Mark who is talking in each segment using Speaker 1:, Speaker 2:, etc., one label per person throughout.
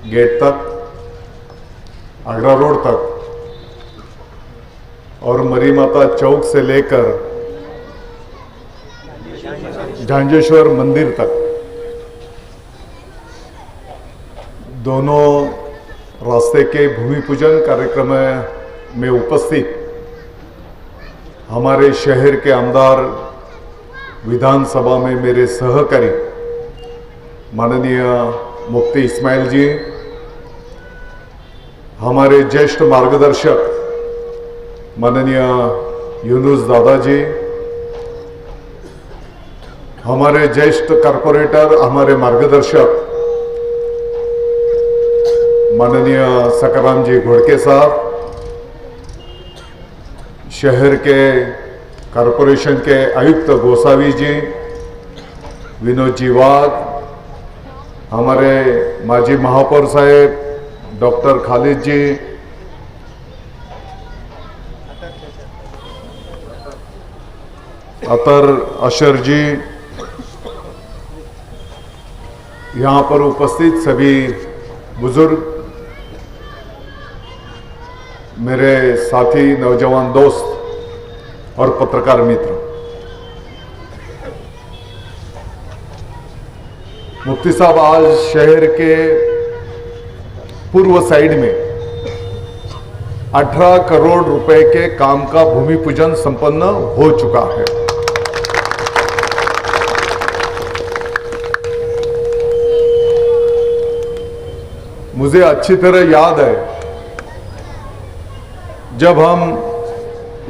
Speaker 1: Gate तक, Agra road तक और मरी माता चौक से लेकर झांझेश्वर मंदिर तक दोनों रास्ते के भूमि पूजन कार्यक्रम में उपस्थित हमारे शहर के आमदार, विधानसभा में मेरे सहकारी माननीय मुफ्ती इस्माइल जी, हमारे ज्येष्ठ मार्गदर्शक माननीय यूनुस दादाजी, हमारे ज्येष्ठ कॉर्पोरेटर, हमारे मार्गदर्शक माननीय सकराम जी घोड़के साहब, शहर के कॉरपोरेशन के आयुक्त गोसावी जी, विनोद जी वाघ, हमारे माजी महापौर साहेब डॉक्टर खालिद जी, अतर अशर जी, यहाँ पर उपस्थित सभी बुजुर्ग, मेरे साथी नौजवान दोस्त और पत्रकार मित्र, मुफ्ती साहब आज शहर के पूर्व साइड में 18 करोड़ रुपए के काम का भूमि पूजन संपन्न हो चुका है। मुझे अच्छी तरह याद है जब हम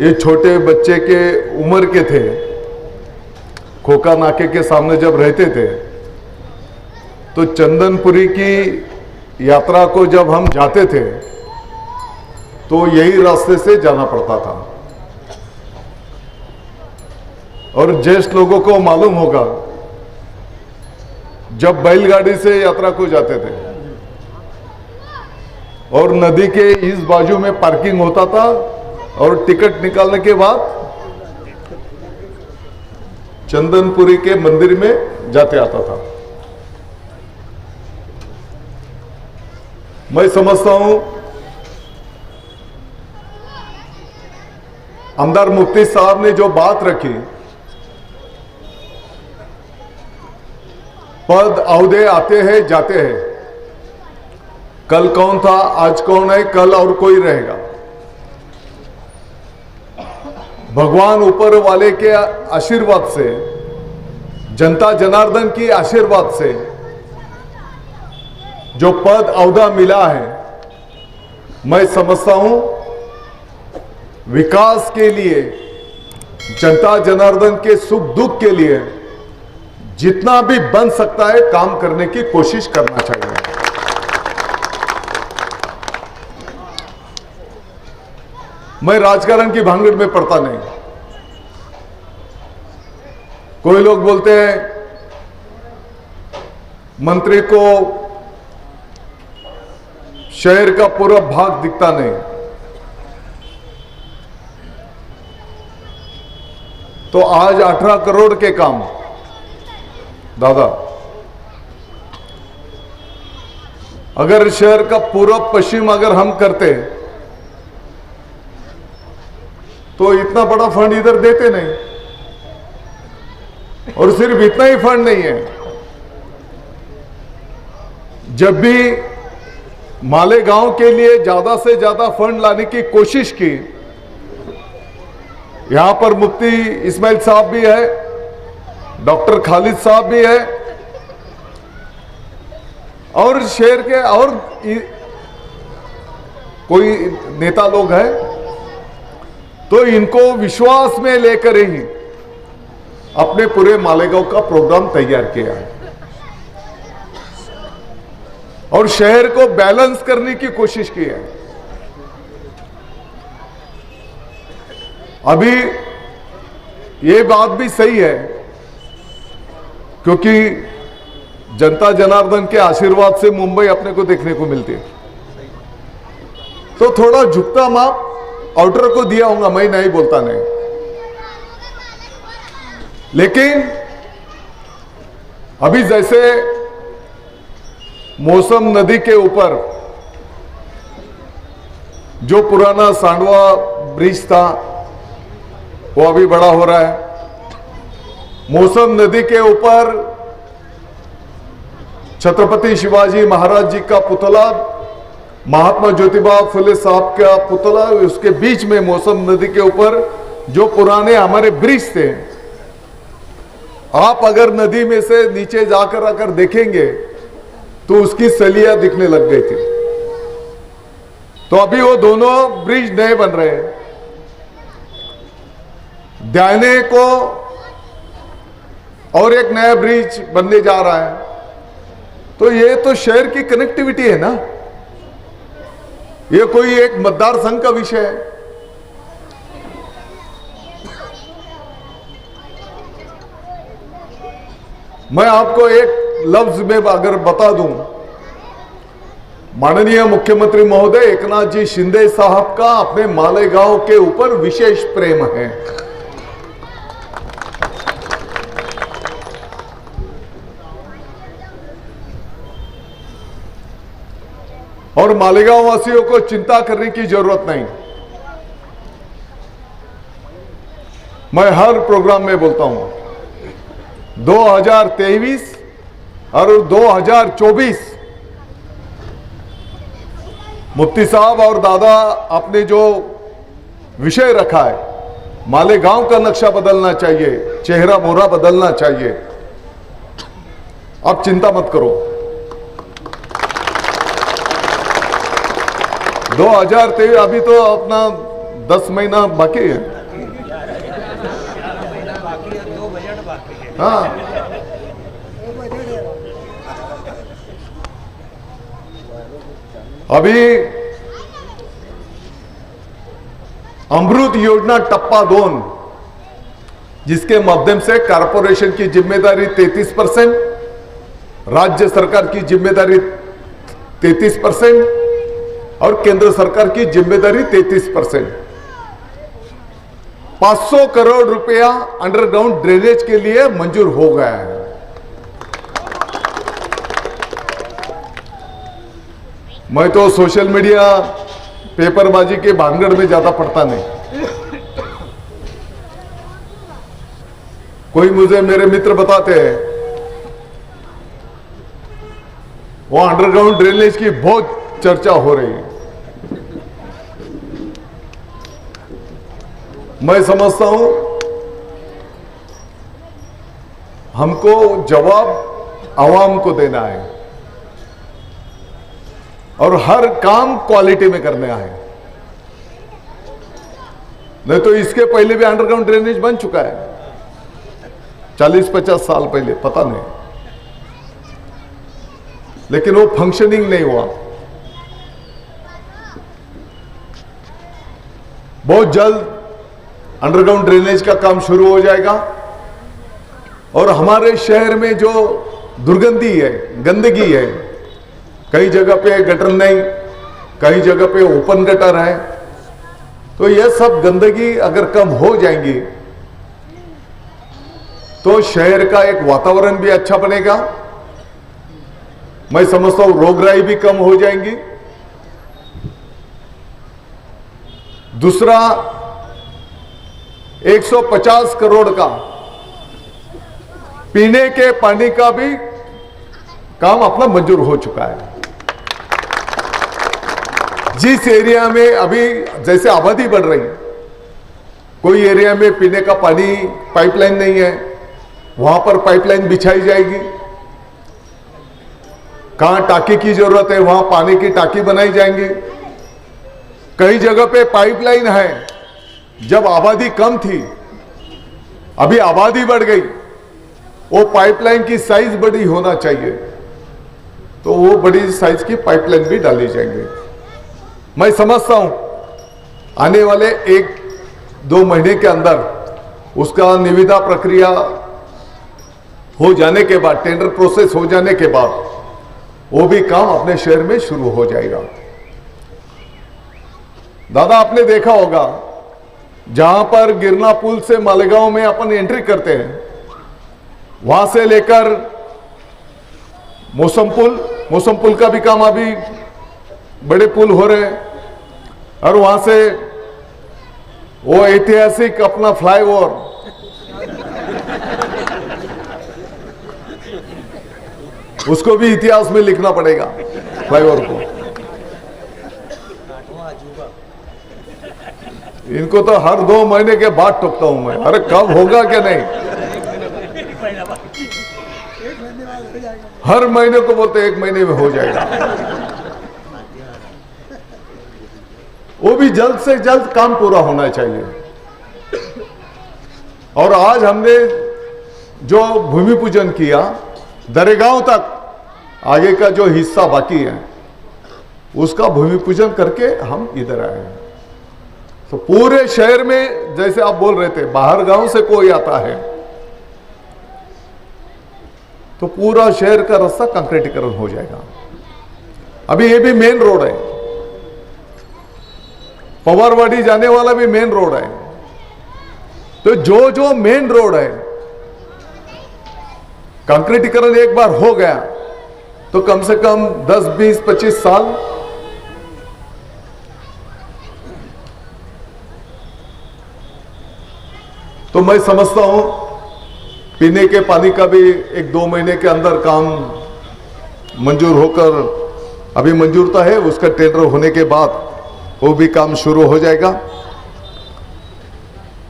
Speaker 1: ये छोटे बच्चे के उम्र के थे, खोखा नाके के सामने जब रहते थे, तो चंदनपुरी की यात्रा को जब हम जाते थे तो यही रास्ते से जाना पड़ता था। और ज्येष्ठ लोगों को मालूम होगा, जब बैलगाड़ी से यात्रा को जाते थे और नदी के इस बाजू में पार्किंग होता था और टिकट निकालने के बाद चंदनपुरी के मंदिर में जाते आता था। मैं समझता हूं आमदार मुफ्ती साहब ने जो बात रखी, पद औहदे आते हैं जाते हैं, कल कौन था आज कौन है, कल और कोई रहेगा। भगवान ऊपर वाले के आशीर्वाद से, जनता जनार्दन की आशीर्वाद से जो पद औहदा मिला है, मैं समझता हूं विकास के लिए, जनता जनार्दन के सुख दुख के लिए जितना भी बन सकता है काम करने की कोशिश करना चाहिए। मैं राजकारण की भांगड़ में पड़ता नहीं। कोई लोग बोलते हैं मंत्री को शहर का पूरा भाग दिखता नहीं, तो आज 18 करोड़ के काम दादा, अगर शहर का पूर्व पश्चिम अगर हम करते तो इतना बड़ा फंड इधर देते नहीं। और सिर्फ इतना ही फंड नहीं है, जब भी मालेगांव के लिए ज्यादा से ज्यादा फंड लाने की कोशिश की, यहां पर मुफ्ती इस्माइल साहब भी है, डॉक्टर खालिद साहब भी है और शहर के और कोई नेता लोग हैं, तो इनको विश्वास में लेकर ही अपने पूरे मालेगांव का प्रोग्राम तैयार किया है और शहर को बैलेंस करने की कोशिश की है। अभी ये बात भी सही है क्योंकि जनता जनार्दन के आशीर्वाद से मुंबई अपने को देखने को मिलती है, तो थोड़ा झुकता माप ऑर्डर को दिया होगा, मैं नहीं बोलता नहीं, लेकिन अभी जैसे मौसम नदी के ऊपर जो पुराना सांडवा ब्रिज था वो अभी बड़ा हो रहा है। मौसम नदी के ऊपर छत्रपति शिवाजी महाराज जी का पुतला, महात्मा ज्योतिबा फुले साहब का पुतला, उसके बीच में मौसम नदी के ऊपर जो पुराने हमारे ब्रिज थे, आप अगर नदी में से नीचे जाकर आकर देखेंगे तो उसकी सलियां दिखने लग गई थी। तो अभी वो दोनों ब्रिज नए बन रहे हैं। दायने को और एक नया ब्रिज बनने जा रहा है। तो ये तो शहर की कनेक्टिविटी है ना, ये कोई एक मतदार संघ का विषय है। मैं आपको एक लफ्ज में अगर बता दूं, माननीय मुख्यमंत्री महोदय एकनाथ जी शिंदे साहब का अपने मालेगांव के ऊपर विशेष प्रेम है। और मालेगांव वासियों को चिंता करने की जरूरत नहीं। मैं हर प्रोग्राम में बोलता हूं 2023 और 2024 मुफ्ती साहब और दादा आपने जो विषय रखा है, मालेगांव का नक्शा बदलना चाहिए, चेहरा मोहरा बदलना चाहिए। आप चिंता मत करो। 2023 अभी तो अपना 10 महीना बाकी है। हाँ, अभी अमृत योजना टप्पा 2, जिसके माध्यम से कारपोरेशन की जिम्मेदारी 33%, राज्य सरकार की जिम्मेदारी 33% और केंद्र सरकार की जिम्मेदारी 33%, 500 करोड़ रुपया अंडरग्राउंड ड्रेनेज के लिए मंजूर हो गया है। मैं तो सोशल मीडिया पेपरबाजी के भानगढ़ में ज्यादा पड़ता नहीं। कोई मुझे मेरे मित्र बताते हैं वो अंडरग्राउंड ड्रेनेज की बहुत चर्चा हो रही है। मैं समझता हूं हमको जवाब आवाम को देना है और हर काम क्वालिटी में करना है। नहीं तो इसके पहले भी अंडरग्राउंड ड्रेनेज बन चुका है 40-50 साल पहले, पता नहीं, लेकिन वो फंक्शनिंग नहीं हुआ। बहुत जल्द अंडरग्राउंड ड्रेनेज का काम शुरू हो जाएगा और हमारे शहर में जो दुर्गंधी है, गंदगी है, कई जगह पे गटर नहीं, कई जगह पे ओपन गटर है, तो यह सब गंदगी अगर कम हो जाएंगी तो शहर का एक वातावरण भी अच्छा बनेगा। मैं समझता हूं रोगराई भी कम हो जाएंगी। दूसरा, 150 करोड़ का पीने के पानी का भी काम अपना मंजूर हो चुका है। जिस एरिया में अभी जैसे आबादी बढ़ रही है, कोई एरिया में पीने का पानी पाइपलाइन नहीं है, वहां पर पाइपलाइन बिछाई जाएगी। कहां टाकी की जरूरत है वहां पानी की टाकी बनाई जाएंगी। कई जगह पे पाइपलाइन है, जब आबादी कम थी, अभी आबादी बढ़ गई, वो पाइपलाइन की साइज बड़ी होना चाहिए, तो वो बड़ी साइज की पाइपलाइन भी डाली जाएंगे। मैं समझता हूं आने वाले 1-2 महीने के अंदर उसका निविदा प्रक्रिया हो जाने के बाद, टेंडर प्रोसेस हो जाने के बाद वो भी काम अपने शहर में शुरू हो जाएगा। दादा आपने देखा होगा, जहां पर गिरना पुल से मालेगांव में अपन एंट्री करते हैं, वहां से लेकर मौसम पुल, मौसम पुल का भी काम, अभी बड़े पुल हो रहे हैं, और वहां से वो ऐतिहासिक अपना फ्लाईओवर, उसको भी इतिहास में लिखना पड़ेगा फ्लाईओवर को। इनको तो हर 2 महीने के बाद टोकता हूं मैं, अरे कब होगा क्या नहीं, हर महीने को बोलते 1 महीने में हो जाएगा। वो भी जल्द से जल्द काम पूरा होना चाहिए। और आज हमने जो भूमि पूजन किया, दरेगांव तक आगे का जो हिस्सा बाकी है उसका भूमि पूजन करके हम इधर आए हैं। तो पूरे शहर में, जैसे आप बोल रहे थे, बाहर गांव से कोई आता है तो पूरा शहर का रास्ता कंक्रीटीकरण हो जाएगा। अभी ये भी मेन रोड है, पवारवाड़ी जाने वाला भी मेन रोड है। तो जो जो मेन रोड है कंक्रीटीकरण एक बार हो गया तो कम से कम 10, 20, 25 साल तो मैं समझता हूं पीने के पानी का भी 1-2 महीने के अंदर काम मंजूर होकर, अभी मंजूर तो है, उसका टेंडर होने के बाद वो भी काम शुरू हो जाएगा।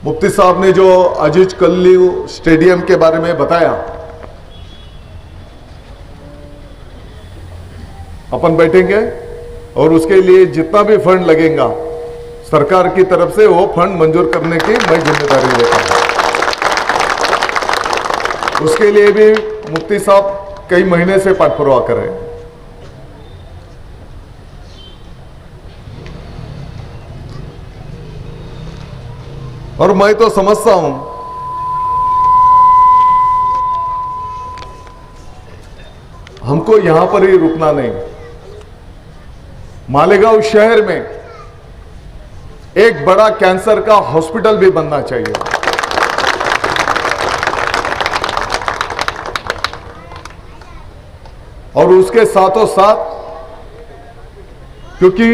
Speaker 1: मुफ्ती साहब ने जो अजीज कल्ली स्टेडियम के बारे में बताया, अपन बैठेंगे और उसके लिए जितना भी फंड लगेगा सरकार की तरफ से वो फंड मंजूर करने की मैं जिम्मेदारी लेता हूं। उसके लिए भी मुफ्ती साहब कई महीने से पटपरवाह कर रहे हैं। और मैं तो समझता हूं हमको यहां पर ही रुकना नहीं, मालेगांव शहर में एक बड़ा कैंसर का हॉस्पिटल भी बनना चाहिए। और उसके साथों साथ, क्योंकि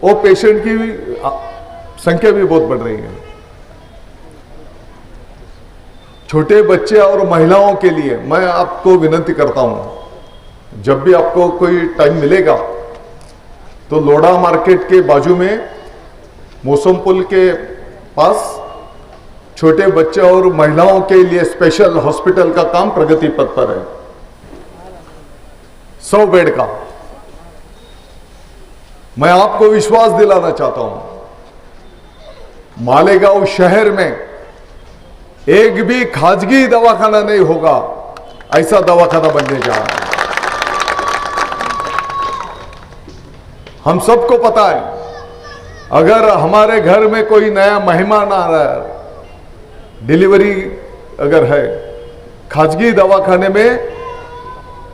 Speaker 1: वो पेशेंट की संख्या भी बहुत बढ़ रही है, छोटे बच्चे और महिलाओं के लिए मैं आपको विनती करता हूं, जब भी आपको कोई टाइम मिलेगा तो लोढ़ा मार्केट के बाजू में मौसम पुल के पास छोटे बच्चे और महिलाओं के लिए स्पेशल हॉस्पिटल का काम प्रगति पथ पर है, 100 बेड का। मैं आपको विश्वास दिलाना चाहता हूं, मालेगांव शहर में एक भी खाजगी दवाखाना नहीं होगा, ऐसा दवाखाना बनने जा रहा है। हम सबको पता है, अगर हमारे घर में कोई नया मेहमान आ रहा है, डिलीवरी अगर है, खाजगी दवाखाने में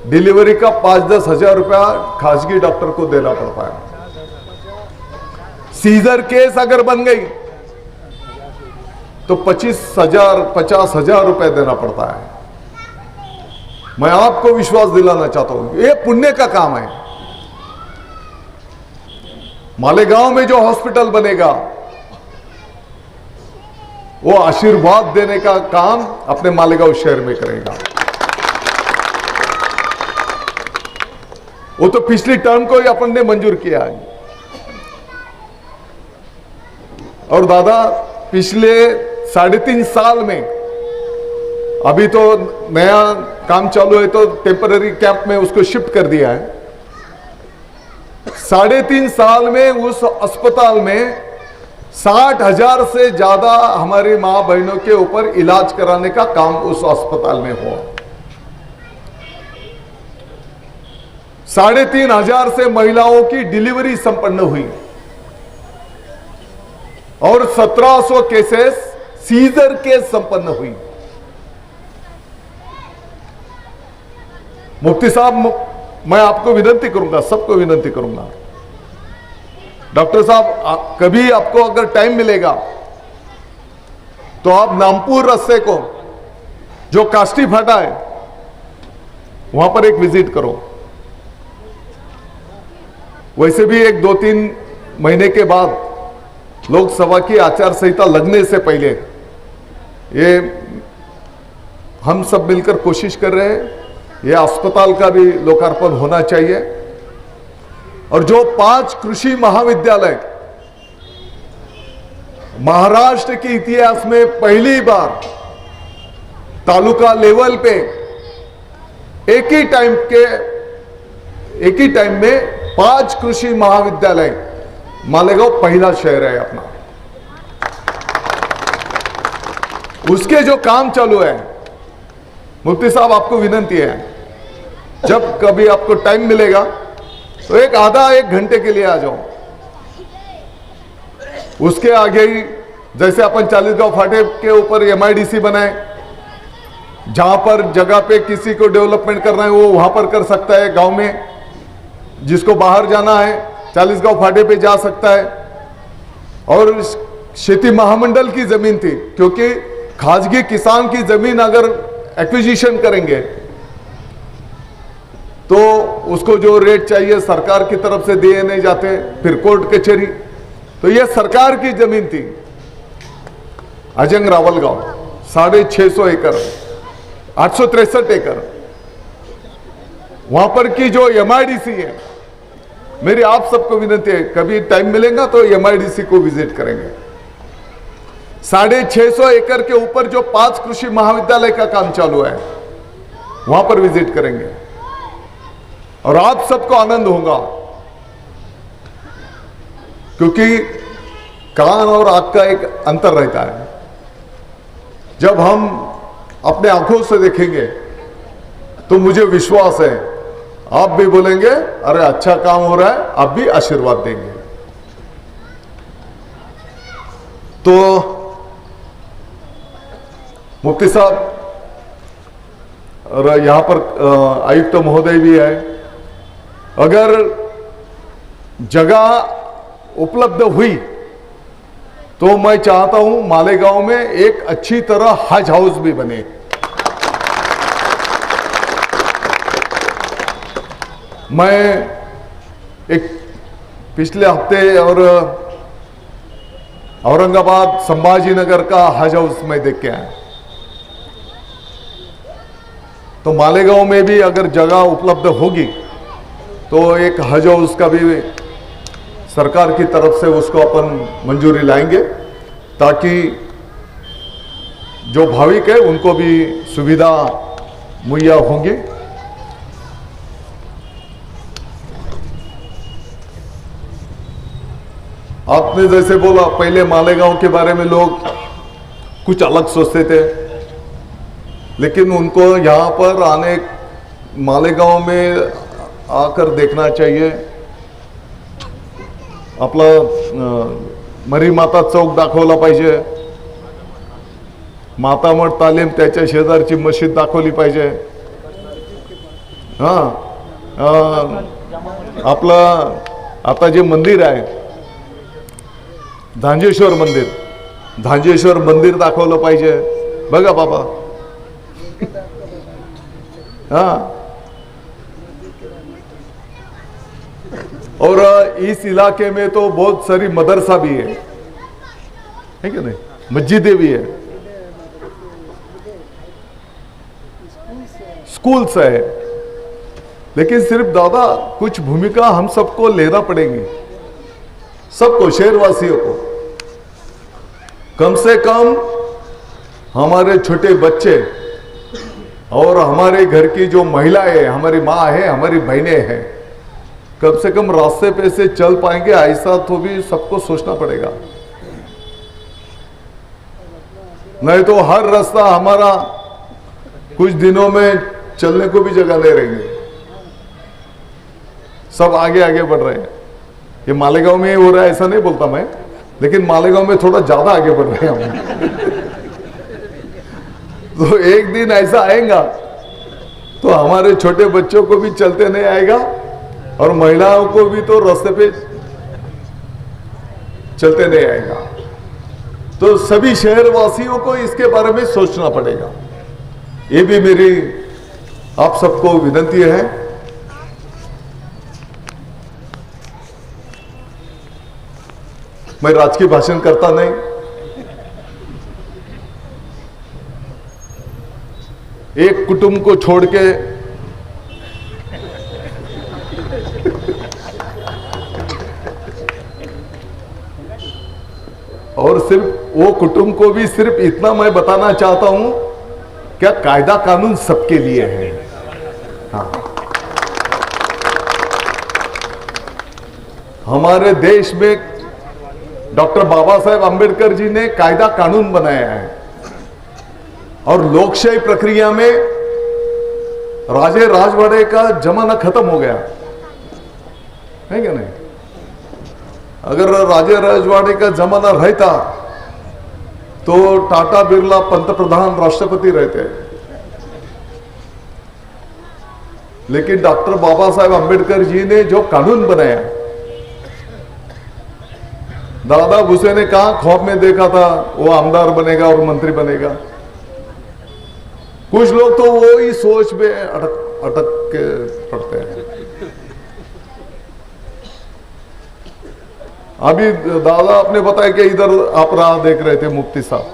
Speaker 1: डिलीवरी का 5-10 हजार रुपया खाजगी डॉक्टर को देना पड़ता है। सीजर केस अगर बन गई तो 50 हजार रुपए देना पड़ता है। मैं आपको विश्वास दिलाना चाहता हूं, यह पुण्य का काम है। मालेगांव में जो हॉस्पिटल बनेगा वो आशीर्वाद देने का काम अपने मालेगांव शहर में करेगा। वो तो पिछली टर्म को ही अपन ने मंजूर किया है। और दादा, पिछले 3.5 साल में, अभी तो नया काम चालू है तो टेम्पररी कैंप में उसको शिफ्ट कर दिया है। 3.5 साल में उस अस्पताल में 60,000 से ज्यादा हमारी मां बहनों के ऊपर इलाज कराने का काम उस अस्पताल में हुआ। 3,500 से महिलाओं की डिलीवरी संपन्न हुई और 1700 केसेस सीजर केस संपन्न हुई। मुफ्ती साहब, मैं आपको विनती करूंगा, सबको विनती करूंगा, डॉक्टर साहब कभी आपको अगर टाइम मिलेगा तो आप नामपुर रास्ते को जो काष्टी फाटा है वहां पर एक विजिट करो। वैसे भी 1-2-3 महीने के बाद लोकसभा की आचार संहिता लगने से पहले ये हम सब मिलकर कोशिश कर रहे हैं, ये अस्पताल का भी लोकार्पण होना चाहिए। और जो 5 कृषि महाविद्यालय महाराष्ट्र के इतिहास में पहली बार तालुका लेवल पे एक ही टाइम में 5 कृषि महाविद्यालय, मालेगांव पहला शहर है अपना। उसके जो काम चालू है, मुफ्ती साहब आपको विनंती है, जब कभी आपको टाइम मिलेगा तो एक आधा 1 घंटे के लिए आ जाओ। उसके आगे ही जैसे अपन 40 गांव फाटे के ऊपर MIDC बनाए, जहां पर जगह पे किसी को डेवलपमेंट करना है वो वहां पर कर सकता है, गांव में जिसको बाहर जाना है 40 गांव फाटे पे जा सकता है। और खेती महामंडल की जमीन थी, क्योंकि खासगी किसान की जमीन अगर एक्विजिशन करेंगे तो उसको जो रेट चाहिए सरकार की तरफ से दिए नहीं जाते, फिर कोर्ट कचहरी। तो यह सरकार की जमीन थी, अजंग रावल गांव 650 एकड़, 863 एकड़। वहां पर की जो MIDC है, मेरी आप सबको विनती है, कभी टाइम मिलेगा तो MIDC को विजिट करेंगे। 650 एकड़ के ऊपर जो 5 कृषि महाविद्यालय का काम चालू है, वहां पर विजिट करेंगे और आप सबको आनंद होगा, क्योंकि कान और आंख का एक अंतर रहता है। जब हम अपने आंखों से देखेंगे तो मुझे विश्वास है आप भी बोलेंगे अरे अच्छा काम हो रहा है, आप भी आशीर्वाद देंगे। तो मुफ्ती साहब और यहां पर आयुक्त महोदय भी है, अगर जगह उपलब्ध हुई तो मैं चाहता हूं मालेगांव में एक अच्छी तरह हज हाउस भी बने। मैं एक पिछले हफ्ते और औरंगाबाद संभाजी नगर का हज हाउस में देख के आया। तो मालेगांव में भी अगर जगह उपलब्ध होगी तो एक हज हाउस का भी सरकार की तरफ से उसको अपन मंजूरी लाएंगे, ताकि जो भाविक है उनको भी सुविधा मुहैया होंगी। आपने जैसे बोला, पहले मालेगांव के बारे में लोग कुछ अलग सोचते थे, लेकिन उनको यहां पर आने, मालेगांव में आकर देखना चाहिए। आपला मरी माता चौक दाखवला पाहिजे, माता मठ तालीम त्याच्या शेजारची मशीद दाखवली पाहिजे। हां, आपलं आता जे मंदिर आहे धांजेश्वर मंदिर दाखवलं पाहिजे बघा बाबा। हां, और इस इलाके में तो बहुत सारी मदरसा भी है कि नहीं, मस्जिदें भी है, स्कूल्स है। लेकिन सिर्फ दादा कुछ भूमिका हम सबको लेना पड़ेगी, सबको, शहरवासियों को। कम से कम हमारे छोटे बच्चे और हमारे घर की जो महिलाएं है, हमारी माँ है, हमारी बहनें हैं, कम से कम रास्ते पे से चल पाएंगे, ऐसा तो भी सबको सोचना पड़ेगा। नहीं तो हर रास्ता हमारा कुछ दिनों में चलने को भी जगह नहीं रहेंगे, सब आगे आगे बढ़ रहे हैं। ये मालेगांव में हो रहा है ऐसा नहीं बोलता मैं, लेकिन मालेगांव में थोड़ा ज्यादा आगे बढ़ रहे हैं हम। तो एक दिन ऐसा आएगा तो हमारे छोटे बच्चों को भी चलते नहीं आएगा और महिलाओं को भी तो रास्ते पे चलते नहीं आएगा। तो सभी शहरवासियों को इसके बारे में सोचना पड़ेगा। ये भी मेरी आप सबको विनती है। मैं राजकीय भाषण करता नहीं। एक कुटुंब को छोड़ के और सिर्फ वो कुटुंब को भी सिर्फ इतना मैं बताना चाहता हूं, क्या कायदा कानून सबके लिए है। हाँ, हमारे देश में डॉक्टर बाबा साहेब आंबेडकर जी ने कायदा कानून बनाया है और लोकशाही प्रक्रिया में राजे राजवाड़े का जमाना खत्म हो गया है क्या नहीं? अगर राजे राजवाड़े का जमाना रहता तो टाटा बिरला पंतप्रधान राष्ट्रपति रहते, लेकिन डॉक्टर बाबा साहेब आंबेडकर जी ने जो कानून बनाया, दादा भूसे ने कहा ख्वाब में देखा था वो आमदार बनेगा और मंत्री बनेगा। कुछ लोग तो वो ही सोच में अटक के पड़ते हैं। अभी दादा आपने बताया कि इधर आप राह देख रहे थे मुफ्ती साहब,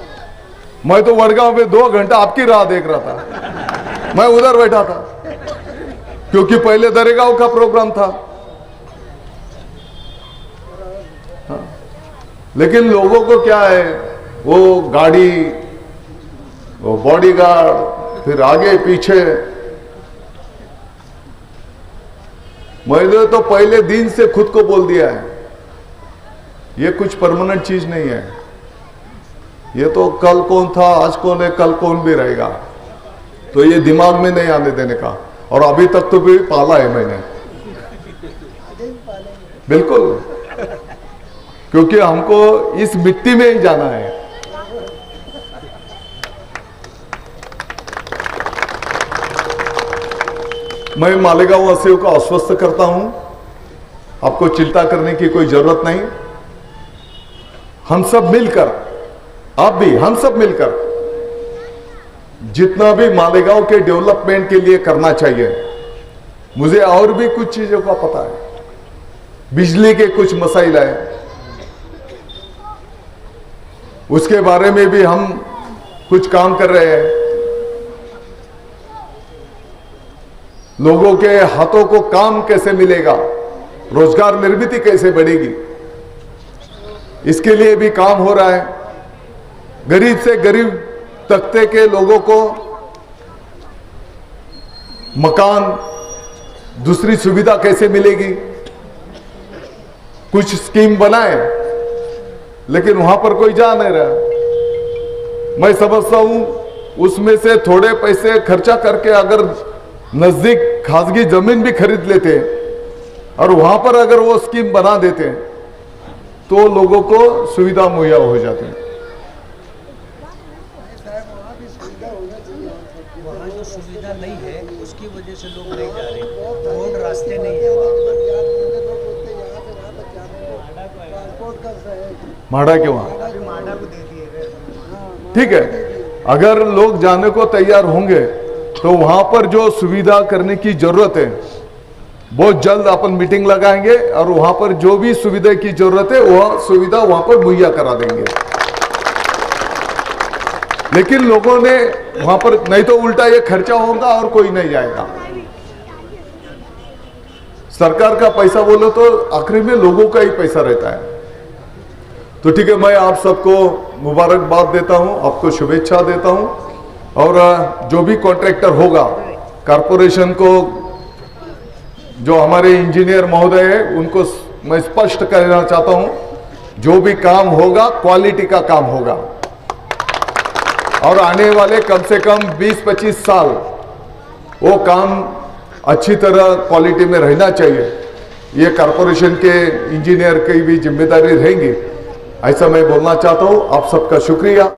Speaker 1: मैं तो वडगांव में 2 घंटा आपकी राह देख रहा था। मैं उधर बैठा था क्योंकि पहले दरेगांव का प्रोग्राम था। हाँ। लेकिन लोगों को क्या है, वो गाड़ी, वो बॉडीगार्ड, फिर आगे पीछे। मैंने तो पहले दिन से खुद को बोल दिया है, ये कुछ परमानेंट चीज नहीं है। ये तो कल कौन था, आज कौन है, कल कौन भी रहेगा, तो ये दिमाग में नहीं आने देने का। और अभी तक तो भी पाला है मैंने, बिल्कुल, क्योंकि हमको इस मिट्टी में ही जाना है। मैं मालेगांव वासियों को आश्वस्त करता हूं, आपको चिंता करने की कोई जरूरत नहीं। हम सब मिलकर, आप भी, हम सब मिलकर जितना भी मालेगांव के डेवलपमेंट के लिए करना चाहिए। मुझे और भी कुछ चीजों का पता है, बिजली के कुछ मसाइल है, उसके बारे में भी हम कुछ काम कर रहे हैं। लोगों के हाथों को काम कैसे मिलेगा, रोजगार निर्मित कैसे बढ़ेगी, इसके लिए भी काम हो रहा है। गरीब से गरीब तबके के लोगों को मकान, दूसरी सुविधा कैसे मिलेगी, कुछ स्कीम बनाए, लेकिन वहां पर कोई जा नहीं रहा। मैं समझता हूं उसमें से थोड़े पैसे खर्चा करके अगर नजदीक खासगी जमीन भी खरीद लेते और वहां पर अगर वो स्कीम बना देते तो लोगों को सुविधा मुहैया हो जाती है।
Speaker 2: वहाँ जो सुविधा नहीं है उसकी वजह से लोग नहीं जा रहे, रोड रास्ते नहीं है वहाँ
Speaker 1: माड़ा के वहां
Speaker 2: माडा को दे दिए।
Speaker 1: ठीक है, अगर लोग जाने को तैयार होंगे तो वहां पर जो सुविधा करने की जरूरत है बहुत जल्द अपन मीटिंग लगाएंगे और वहां पर जो भी सुविधा की जरूरत है वह सुविधा वहां पर मुहैया करा देंगे। लेकिन लोगों ने वहां पर, नहीं तो उल्टा ये खर्चा होगा और कोई नहीं जाएगा। सरकार का पैसा बोलो तो आखिर में लोगों का ही पैसा रहता है। तो ठीक है, मैं आप सबको मुबारकबाद देता हूं, आपको शुभेच्छा देता हूं। और जो भी कॉन्ट्रैक्टर होगा, कारपोरेशन को जो हमारे इंजीनियर महोदय है उनको मैं स्पष्ट कहना चाहता हूं, जो भी काम होगा क्वालिटी का काम होगा और आने वाले कम से कम 20-25 साल वो काम अच्छी तरह क्वालिटी में रहना चाहिए। ये कारपोरेशन के इंजीनियर की भी जिम्मेदारी रहेगी, ऐसा मैं बोलना चाहता हूं। आप सबका शुक्रिया।